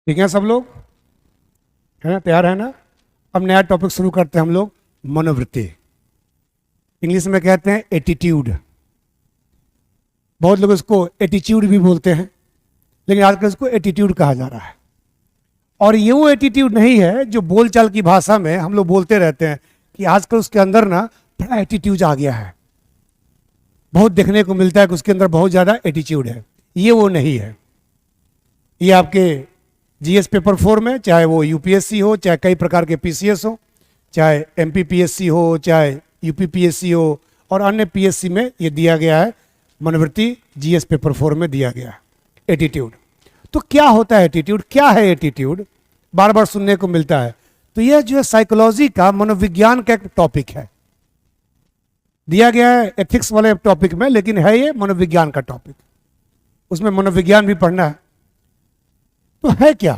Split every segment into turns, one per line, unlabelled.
ठीक है सब लोग, है ना, तैयार है ना। अब नया टॉपिक शुरू करते हैं हम लोग, मनोवृत्ति। इंग्लिश में कहते हैं एटीट्यूड। बहुत लोग इसको एटीट्यूड भी बोलते हैं, लेकिन आजकल इसको एटीट्यूड कहा जा रहा है। और ये वो एटीट्यूड नहीं है जो बोलचाल की भाषा में हम लोग बोलते रहते हैं कि आजकल उसके अंदर ना बड़ा एटीट्यूड आ गया है। बहुत देखने को मिलता है कि उसके अंदर बहुत ज़्यादा एटीट्यूड है। ये वो नहीं है। ये आपके जीएस पेपर 4 में, चाहे वो यूपीएससी हो, चाहे कई प्रकार के पीसीएस हो, चाहे एमपीपीएससी हो, चाहे यूपीपीएससी हो, और अन्य पीएससी में ये दिया गया है। मनोवृत्ति जीएस पेपर 4 में दिया गया है एटीट्यूड। तो क्या होता है एटीट्यूड, क्या है एटीट्यूड, बार बार सुनने को मिलता है। तो यह जो है साइकोलॉजी का, मनोविज्ञान का एक टॉपिक है। दिया गया है एथिक्स वाले टॉपिक में, लेकिन है ये मनोविज्ञान का टॉपिक। उसमें मनोविज्ञान भी पढ़ना है। तो है क्या,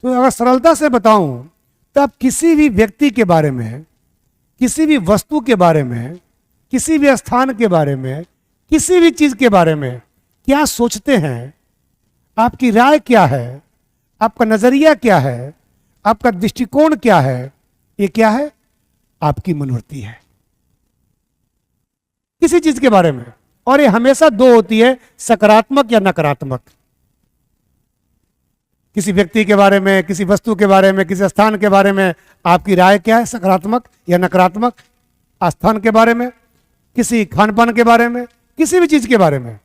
तो अगर सरलता से बताऊं तो आप किसी भी व्यक्ति के बारे में, किसी भी वस्तु के बारे में, किसी भी स्थान के बारे में, किसी भी चीज के बारे में क्या सोचते हैं, आपकी राय क्या है, आपका नजरिया क्या है, आपका दृष्टिकोण क्या है, ये क्या है, आपकी मनोवृत्ति है किसी चीज के बारे में। और ये हमेशा दो होती है, सकारात्मक या नकारात्मक। किसी व्यक्ति के बारे में, किसी वस्तु के बारे में, किसी स्थान के बारे में आपकी राय क्या है, सकारात्मक या नकारात्मक। स्थान के बारे में, किसी खान पान के बारे में, किसी भी चीज के बारे में,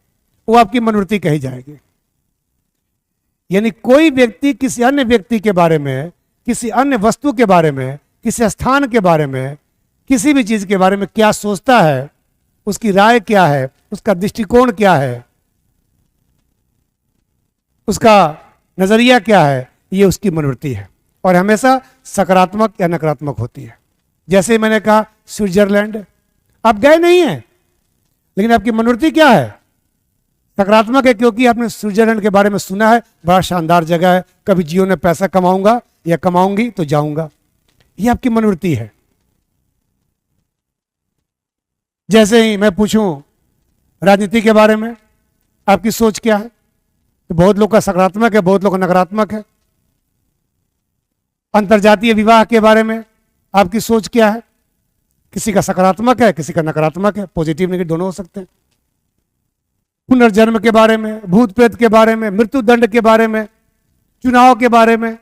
वो आपकी मनोवृत्ति कही जाएगी। यानी कोई व्यक्ति किसी अन्य व्यक्ति के बारे में, किसी अन्य वस्तु के बारे में, किसी स्थान के बारे में, किसी भी चीज के बारे में क्या सोचता है, उसकी राय क्या है, उसका दृष्टिकोण क्या है, उसका नजरिया क्या है, ये उसकी मनोवृत्ति है। और हमेशा सकारात्मक या नकारात्मक होती है। जैसे मैंने कहा स्विट्जरलैंड, आप गए नहीं हैं, लेकिन आपकी मनोवृत्ति क्या है, सकारात्मक है, क्योंकि आपने स्विट्जरलैंड के बारे में सुना है, बड़ा शानदार जगह है, कभी जीवन में पैसा कमाऊंगा या कमाऊंगी तो जाऊंगा। ये आपकी मनोवृत्ति है। जैसे ही मैं पूछूं राजनीति के बारे में आपकी सोच क्या है, तो बहुत लोग का सकारात्मक है, बहुत लोग का नकारात्मक है। अंतरजातीय विवाह के बारे में आपकी सोच क्या है, किसी का सकारात्मक है, किसी का नकारात्मक है, पॉजिटिव नेगेटिव दोनों हो सकते हैं। पुनर्जन्म के बारे में, भूत प्रेत के बारे में, मृत्यु दंड के बारे में, चुनाव के बारे में,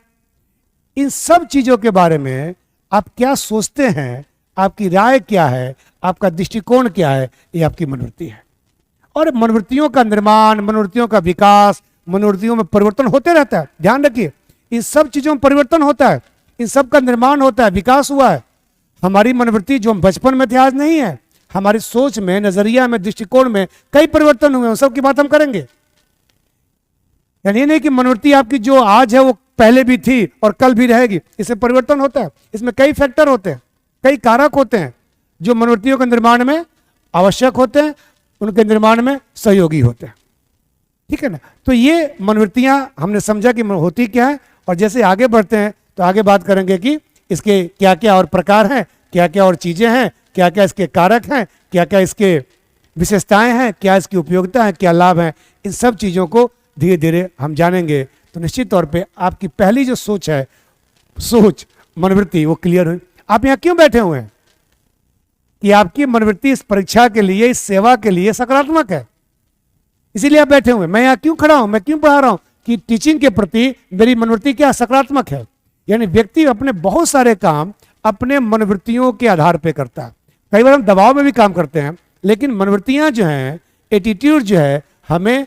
इन सब चीजों के बारे में आप क्या सोचते हैं, आपकी राय क्या है, आपका दृष्टिकोण क्या है, ये आपकी मनोवृत्ति है। और मनोवृत्तियों का निर्माण, मनोवृत्तियों का विकास, मनोवृत्तियों में परिवर्तन होते रहता है। ध्यान रखिए, इन सब चीजों में परिवर्तन होता है, इन सब का निर्माण होता है, विकास हुआ है। हमारी मनोवृत्ति जो हम बचपन में थे आज नहीं है। हमारी सोच में, नजरिया में, दृष्टिकोण में कई परिवर्तन हुए, उन सब की बात हम करेंगे। यानी ये नहीं कि मनोवृत्ति आपकी जो आज है वो पहले भी थी और कल भी रहेगी। इससे परिवर्तन होता है। इसमें कई फैक्टर होते हैं, कई कारक होते हैं जो मनोवृत्तियों के निर्माण में आवश्यक होते हैं, उनके निर्माण में सहयोगी होते हैं। ठीक है ना। तो ये मनोवृत्तियां हमने समझा कि होती क्या है, और जैसे आगे बढ़ते हैं तो आगे बात करेंगे कि इसके क्या क्या और प्रकार हैं, क्या क्या और चीजें हैं, क्या क्या इसके कारक हैं, क्या क्या इसके विशेषताएं हैं, क्या इसकी उपयोगिता है, क्या लाभ हैं। इन सब चीज़ों को धीरे धीरे हम जानेंगे तो निश्चित तौर पे आपकी पहली जो सोच है, सोच मनोवृत्ति, वो क्लियर हुई। आप यहाँ क्यों बैठे हुए हैं कि आपकी मनोवृत्ति इस परीक्षा के लिए, इस सेवा के लिए सकारात्मक है, इसीलिए आप बैठे हुए हैं। मैं यहाँ क्यों खड़ा हूं, मैं क्यों पढ़ा रहा हूं कि टीचिंग के प्रति मेरी मनोवृत्ति क्या सकारात्मक है। यानी व्यक्ति अपने बहुत सारे काम अपने मनोवृत्तियों के आधार पर करता है। कई बार हम दबाव में भी काम करते हैं, लेकिन मनोवृत्तियां जो हैं, एटीट्यूड जो है, हमें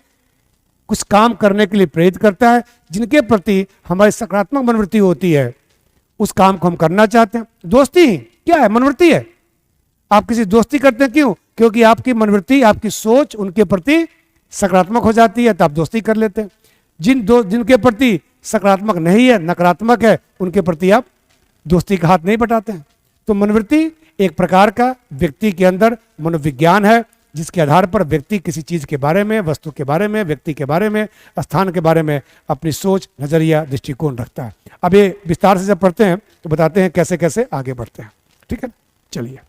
कुछ काम करने के लिए प्रेरित करता है। जिनके प्रति हमारी सकारात्मक मनोवृत्ति होती है, उस काम को हम करना चाहते हैं। दोस्ती ही क्या है, मनोवृत्ति है। आप किसी दोस्ती करते हैं क्यों, क्योंकि आपकी मनोवृत्ति, आपकी सोच उनके प्रति सकारात्मक हो जाती है, तो आप दोस्ती कर लेते हैं। जिनके प्रति सकारात्मक नहीं है, नकारात्मक है, उनके प्रति आप दोस्ती का हाथ नहीं बटाते हैं। तो मनोवृत्ति एक प्रकार का व्यक्ति के अंदर मनोविज्ञान है, जिसके आधार पर व्यक्ति किसी चीज के बारे में, वस्तु के बारे में, व्यक्ति के बारे में, स्थान के बारे में अपनी सोच, नजरिया, दृष्टिकोण रखता है। अब ये विस्तार से जब पढ़ते हैं तो बताते हैं कैसे कैसे आगे बढ़ते हैं। ठीक है, चलिए।